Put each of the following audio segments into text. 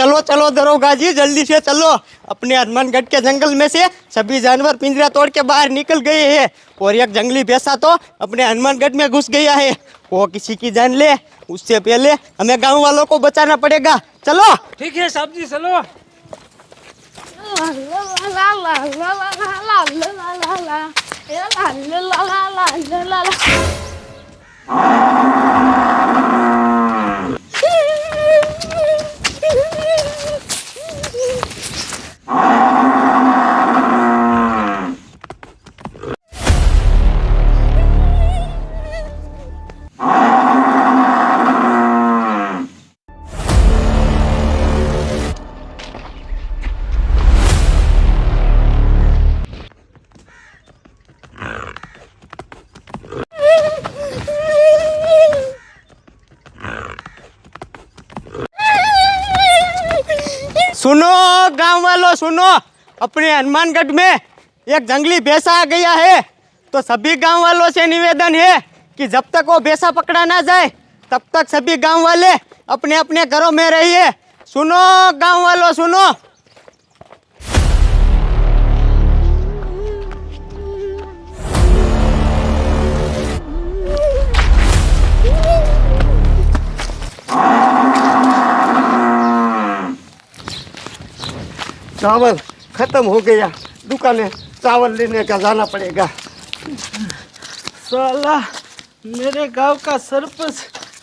चलो चलो दरोगा जी, जल्दी से चलो। अपने हनुमानगढ़ के जंगल में से सभी जानवर पिंजरा तोड़ के बाहर निकल गए हैं और एक जंगली भैंसा तो अपने हनुमानगढ़ में घुस गया है। वो किसी की जान ले उससे पहले हमें गांव वालों को बचाना पड़ेगा। चलो। ठीक है साहब जी, चलो। सुनो गांव वालों, सुनो। अपने हनुमानगढ़ में एक जंगली भैंसा आ गया है, तो सभी गांव वालों से निवेदन है कि जब तक वो भैंसा पकड़ा ना जाए तब तक सभी गांव वाले अपने अपने घरों में रहिए। सुनो गांव वालों, सुनो। चावल खत्म हो गया, दुकाने चावल लेने का जाना पड़ेगा। साला मेरे गांव का सरपंच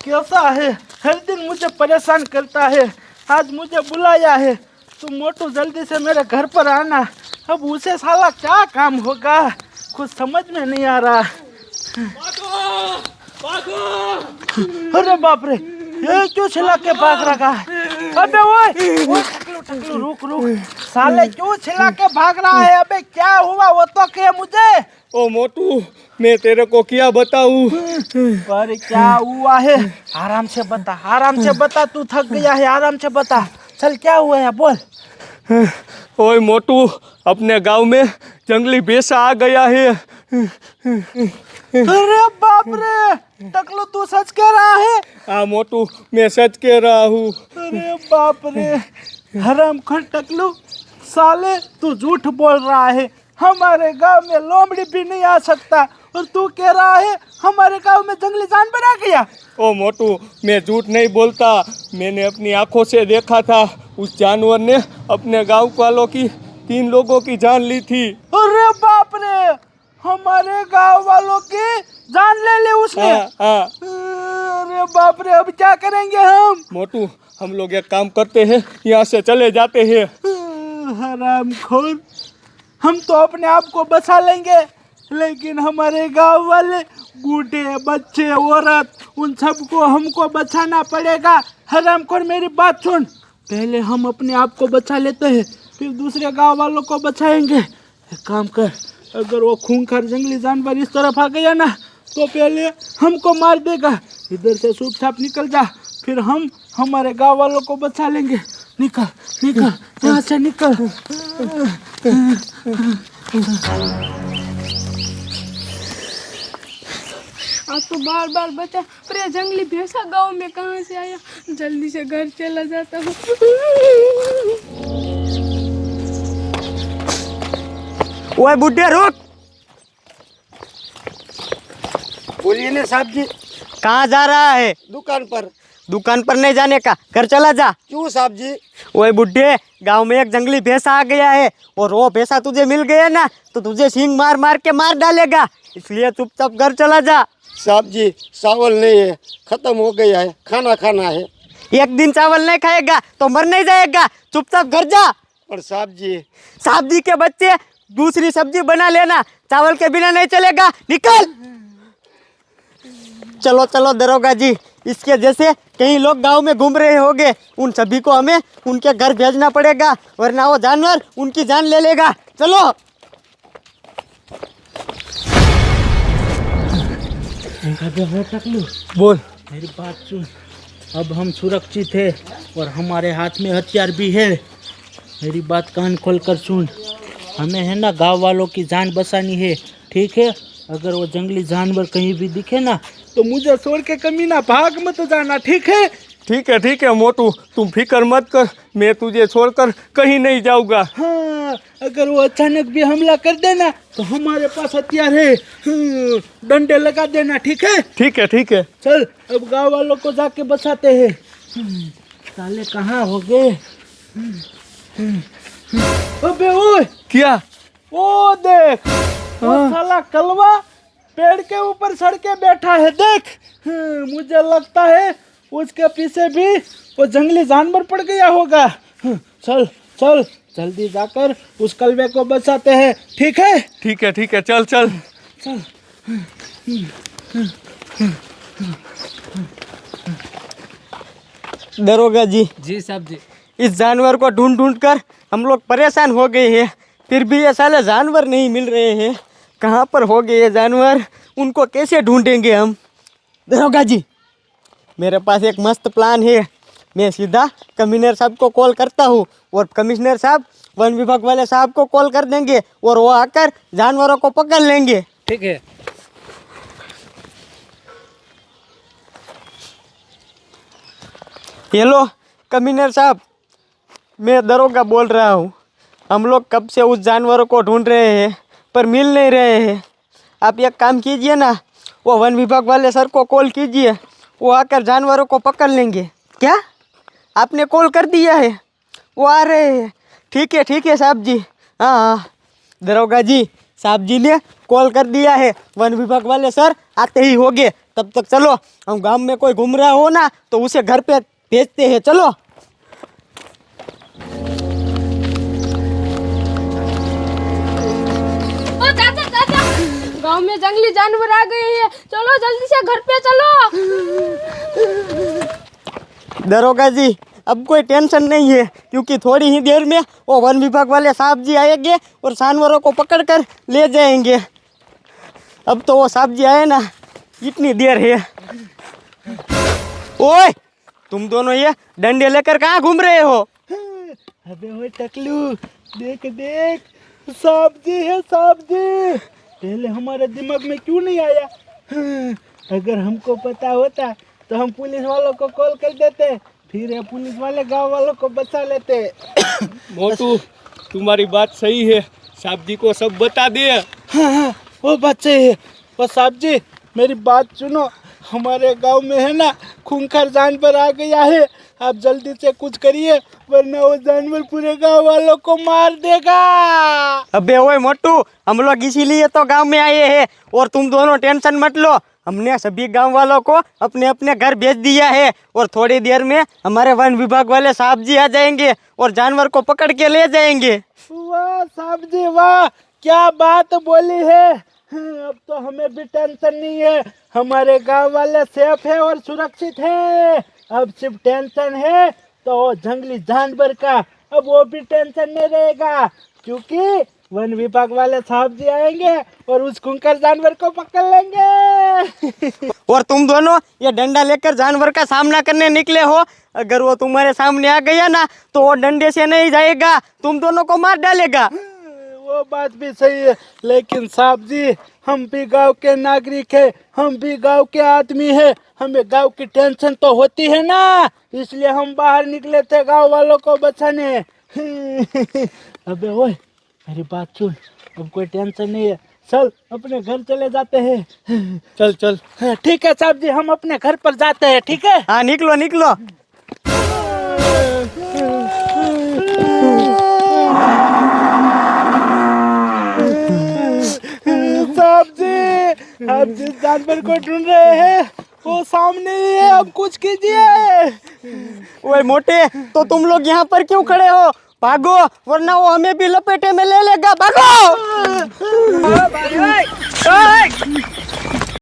कैसा है, हर दिन मुझे परेशान करता है। आज मुझे बुलाया है तो मोटू जल्दी से मेरे घर पर आना। अब उसे साला क्या काम होगा, कुछ समझ में नहीं आ रहा। अरे बाप रे, ये क्यों छिला के भाग रहा है? अबे ओए टकलू, रुक रुक, साले क्यों छिला के भाग रहा है? अबे क्या हुआ वो तो कह मुझे। ओ मोटू, मैं तेरे को क्या बताऊं? पर क्या हुआ है? आराम से बता, आराम से बता, तू थक गया है, आराम से बता। चल क्या हुआ है बोल। ओए मोटू, अपने गांव में जंगली भैंसा आ गया है। अरे बाप रे, टकलू तू सच कह रहा है? हाँ मोटू, मैं सच कह रहा हूँ। अरे बाप रे, हरामखोर टकलू, साले तू झूठ बोल रहा है। हमारे गांव में लोमड़ी भी नहीं आ सकता और तू कह रहा है हमारे गांव में जंगली जानवर आ गया। ओ मोटू, मैं झूठ नहीं बोलता, मैंने अपनी आंखों से देखा था। उस जानवर ने अपने गांव वालों की 3 लोगों की जान ली थी। अरे बाप रे, हमारे गांव वालों की जान ले ली उसने। हाँ। अरे बाप रे, अब क्या करेंगे हम? मोटू, हम लोग एक काम करते हैं, यहाँ से चले जाते हैं। हरामखोर, हम तो अपने आप को बचा लेंगे, लेकिन हमारे गांव वाले बूढ़े बच्चे औरत उन सबको हमको बचाना पड़ेगा। हरामखोर मेरी बात सुन, पहले हम अपने आप को बचा लेते हैं, फिर दूसरे गांव वालों को बचाएंगे। एक काम कर, अगर वो खूंखार जंगली जानवर इस तरफ आ गया ना तो पहले हमको मार देगा। इधर से चुपचाप निकल जा, फिर हम हमारे गांव वालों को बचा लेंगे। निकल निकल, यहाँ से निकल। आज तो बार बार बचा, पर ये जंगली भैंसा गांव में कहाँ से आया? जल्दी से घर चला जाता हूँ। ओए बुड्ढे, रुक। बोलिए ना साहब जी। कहाँ जा रहा है? दुकान पर। दुकान पर नहीं जाने का, घर चला जा। क्यों साहब जी? ओए बुड्ढे, गांव में एक जंगली भैंसा आ गया है और वो भैंसा तुझे मिल गया ना तो तुझे सींग मार मार के मार डालेगा, इसलिए चुपचाप घर चला जा। साहब जी, चावल नहीं है, खत्म हो गया है, खाना खाना है। एक दिन चावल नहीं खाएगा तो मर नहीं जाएगा, चुपचाप घर जा। और साहब जी के बच्चे, दूसरी सब्जी बना लेना, चावल के बिना नहीं चलेगा, निकल। चलो चलो दरोगा जी, इसके जैसे कई लोग गांव में घूम रहे होंगे, उन सभी को हमें उनके घर भेजना पड़ेगा, वरना वो जानवर उनकी जान ले लेगा। चलो। अबे टकलू, बोल। मेरी बात सुन, अब हम सुरक्षित है और हमारे हाथ में हथियार भी है। मेरी बात कान खोल कर सुन, हमें है ना गांव वालों की जान बचानी है, ठीक है? अगर वो जंगली जानवर कहीं भी दिखे ना तो मुझे छोड़ के कमीना भाग मत जाना, ठीक है? ठीक है मोटू, तुम फिक्र मत कर, मैं तुझे छोड़कर कहीं नहीं जाऊंगा। हाँ, अगर वो अचानक भी हमला कर देना तो हमारे पास हथियार है। डंडे लगा देना, ठीक है? ठीक है। चल अब गांव वालों को जाके बचाते हैं। साले कहाँ हो गए? अबे ओए, क्या? वो देख, वो साला कलवा पेड़ के ऊपर सड़ के बैठा है, देख। मुझे लगता है उसके पीछे भी वो जंगली जानवर पड़ गया होगा। चल चल जल्दी जाकर उस कलवे को बचाते हैं, ठीक है? ठीक है, चल। चल। दरोगा जी, जी साहब जी। इस जानवर को ढूंढ कर हम लोग परेशान हो गए हैं, फिर भी ये साले जानवर नहीं मिल रहे हैं। कहाँ पर हो गए ये जानवर, उनको कैसे ढूंढेंगे हम? दरोगा जी, मेरे पास एक मस्त प्लान है। मैं सीधा कमिश्नर साहब को कॉल करता हूँ और कमिश्नर साहब वन विभाग वाले साहब को कॉल कर देंगे और वो आकर जानवरों को पकड़ लेंगे। ठीक है। हेलो कमिश्नर साहब, मैं दरोगा बोल रहा हूँ। हम लोग कब से उस जानवरों को ढूंढ रहे हैं पर मिल नहीं रहे हैं। आप एक काम कीजिए ना, वो वन विभाग वाले सर को कॉल कीजिए, वो आकर जानवरों को पकड़ लेंगे। क्या आपने कॉल कर दिया है? वो आ रहे हैं। ठीक है साहब जी। हाँ, दरोगा जी, साहब जी ने कॉल कर दिया है, वन विभाग वाले सर आते ही होंगे। तब तक चलो, हम गांव में कोई घूम रहा हो ना तो उसे घर पे भेजते हैं। चलो। ओ चाचा, गांव में जंगली जानवर आ गए हैं, चलो जल्दी से घर पे चलो। दरोगा जी, अब कोई टेंशन नहीं है, क्योंकि थोड़ी ही देर में वो वन विभाग वाले साहब जी आएंगे और जानवरों को पकड़ कर ले जाएंगे। अब तो वो साहब जी आए ना, इतनी देर है। ओए, तुम दोनों ये डंडे लेकर कहाँ घूम रहे हो? अबे वो टकलू, देख देख, सांप जी है, सांप जी। पहले हमारे दिमाग में क्यों नहीं आया? अगर हमको पता होता तो हम पुलिस वालों को कॉल कर देते, फिर ये पुलिस वाले गांव वालों को बचा लेते। मोटू, तुम्हारी बात सही है, साहब जी को सब बता दे। हाँ, वो बात सही है। और साहब जी, मेरी बात सुनो, हमारे गांव में है ना खूंखार जानवर आ गया है। आप जल्दी से कुछ करिए, वरना वो जानवर पूरे गांव वालों को मार देगा। अबे ओए मोटू, हम लोग इसीलिए तो गांव में आए हैं, और तुम दोनों टेंशन मत लो। हमने सभी गांव वालों को अपने अपने घर भेज दिया है और थोड़ी देर में हमारे वन विभाग वाले साहब जी आ जाएंगे और जानवर को पकड़ के ले जाएंगे। वाह साहब जी वाह, क्या बात बोली है। अब तो हमें भी टेंशन नहीं है, हमारे गांव वाले सेफ है और सुरक्षित है। अब सिर्फ टेंशन है तो जंगली जानवर का, अब वो भी टेंशन नहीं रहेगा, क्योंकि वन विभाग वाले साहब जी आएंगे और उस खूंखार जानवर को पकड़ लेंगे। और तुम दोनों ये डंडा लेकर जानवर का सामना करने निकले हो। अगर वो तुम्हारे सामने आ गया ना तो वो डंडे से नहीं जाएगा, तुम दोनों को मार डालेगा। वो बात भी सही है, लेकिन साहब जी, हम भी गांव के नागरिक है, हम भी गांव के आदमी है, हमें गांव की टेंशन तो होती है ना, इसलिए हम बाहर निकले थे गांव वालों को बचाने। अबे ओए, मेरी बात सुन, अब कोई टेंशन नहीं है, चल अपने घर चले जाते हैं। चल। हाँ, ठीक है साहब जी, हम अपने घर पर जाते हैं, ठीक है? हाँ, निकलो। साहब जी, आप जिस जानवर को ढूंढ रहे हैं वो सामने ही है, अब कुछ कीजिए। ओए मोटे, तो तुम लोग यहाँ पर क्यों खड़े हो? भागो, वरना वो हमें भी लपेटे में ले लेगा। भागो।